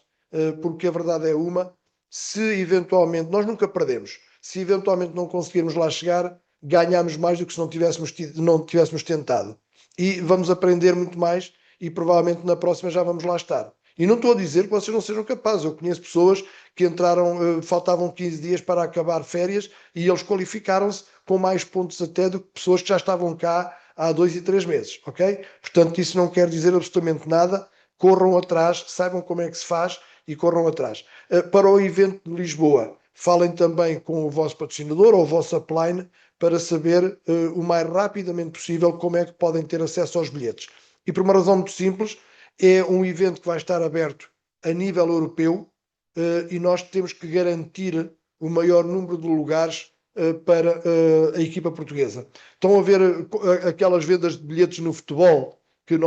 porque a verdade é uma, se eventualmente, nós nunca perdemos, se eventualmente não conseguirmos lá chegar, ganhamos mais do que se não tivéssemos, não tivéssemos tentado. E vamos aprender muito mais e provavelmente na próxima já vamos lá estar. E não estou a dizer que vocês não sejam capazes. Eu conheço pessoas que entraram, faltavam 15 dias para acabar férias e eles qualificaram-se com mais pontos até do que pessoas que já estavam cá há 2 e 3 meses, ok? Portanto, isso não quer dizer absolutamente nada. Corram atrás, saibam como é que se faz e corram atrás. Para o evento de Lisboa, falem também com o vosso patrocinador ou o vosso upline para saber o mais rapidamente possível como é que podem ter acesso aos bilhetes. E por uma razão muito simples, é um evento que vai estar aberto a nível europeu, e nós temos que garantir o maior número de lugares para a equipa portuguesa. Estão a ver aquelas vendas de bilhetes no futebol, que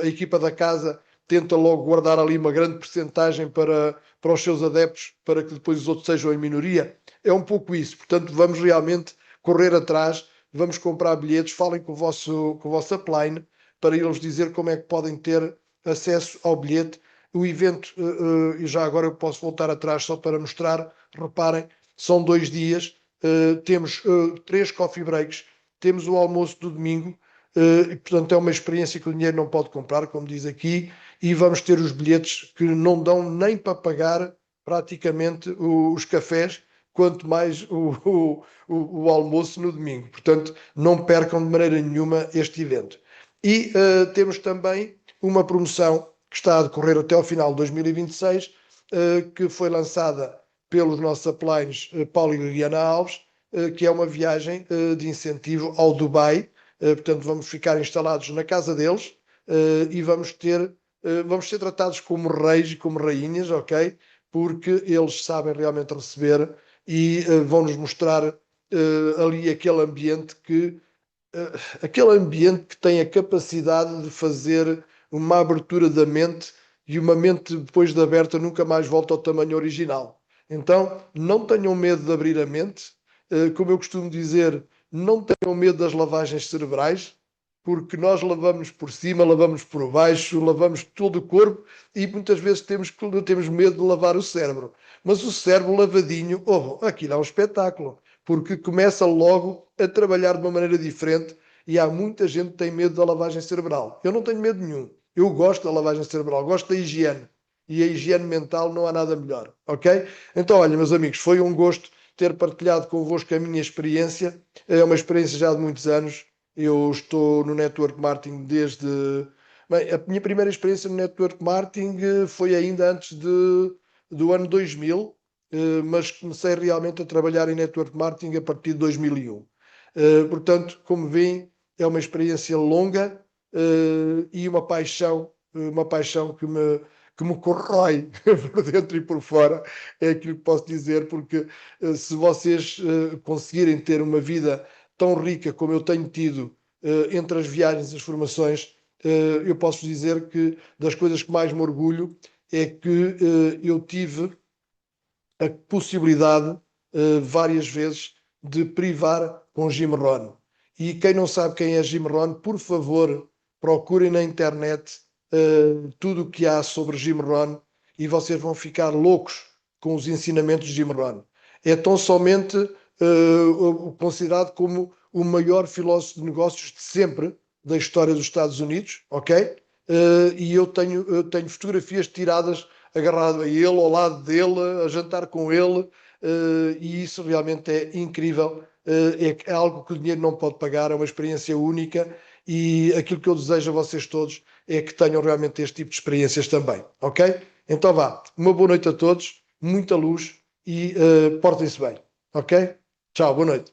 a equipa da casa tenta logo guardar ali uma grande percentagem para os seus adeptos, para que depois os outros sejam em minoria. É um pouco isso. Portanto, vamos realmente correr atrás, vamos comprar bilhetes, falem com o vosso upline, para eles dizer como é que podem ter acesso ao bilhete. O evento, e já agora eu posso voltar atrás só para mostrar, reparem, são 2 dias, temos 3 coffee breaks, temos o almoço do domingo, e portanto é uma experiência que o dinheiro não pode comprar, como diz aqui, e vamos ter os bilhetes que não dão nem para pagar praticamente os cafés, quanto mais o almoço no domingo. Portanto, não percam de maneira nenhuma este evento. E temos também uma promoção que está a decorrer até ao final de 2026, que foi lançada pelos nossos uplines Paulo e Liliana Alves, que é uma viagem de incentivo ao Dubai. Portanto, vamos ficar instalados na casa deles, e vamos ser tratados como reis e como rainhas, ok? Porque eles sabem realmente receber e vão-nos mostrar ali aquele ambiente que tem a capacidade de fazer uma abertura da mente, e uma mente depois de aberta nunca mais volta ao tamanho original. Então, não tenham medo de abrir a mente. Como eu costumo dizer, não tenham medo das lavagens cerebrais, porque nós lavamos por cima, lavamos por baixo, lavamos todo o corpo, e muitas vezes temos medo de lavar o cérebro. Mas o cérebro lavadinho, oh, aquilo é um espetáculo, porque começa logo a trabalhar de uma maneira diferente, e há muita gente que tem medo da lavagem cerebral. Eu não tenho medo nenhum. Eu gosto da lavagem cerebral, gosto da higiene. E a higiene mental não há nada melhor, ok? Então, olha, meus amigos, foi um gosto ter partilhado convosco a minha experiência. É uma experiência já de muitos anos. Eu estou no network marketing desde. Bem, a minha primeira experiência no network marketing foi ainda antes do ano 2000, mas comecei realmente a trabalhar em network marketing a partir de 2001. Portanto, como veem, é uma experiência longa, e uma paixão que me corrói por dentro e por fora, é aquilo que posso dizer, porque se vocês conseguirem ter uma vida tão rica como eu tenho tido, entre as viagens e as formações, eu posso dizer que das coisas que mais me orgulho é que eu tive a possibilidade, várias vezes, de privar com Jim Rohn. E quem não sabe quem é Jim Rohn, por favor, procurem na internet tudo o que há sobre Jim Rohn, e vocês vão ficar loucos com os ensinamentos de Jim Rohn. É tão somente considerado como o maior filósofo de negócios de sempre da história dos Estados Unidos, ok? E eu tenho fotografias tiradas agarrado a ele, ao lado dele, a jantar com ele, e isso realmente é incrível. É algo que o dinheiro não pode pagar, é uma experiência única, e aquilo que eu desejo a vocês todos é que tenham realmente este tipo de experiências também, ok? Então vá, uma boa noite a todos, muita luz, e portem-se bem, ok? Tchau, boa noite.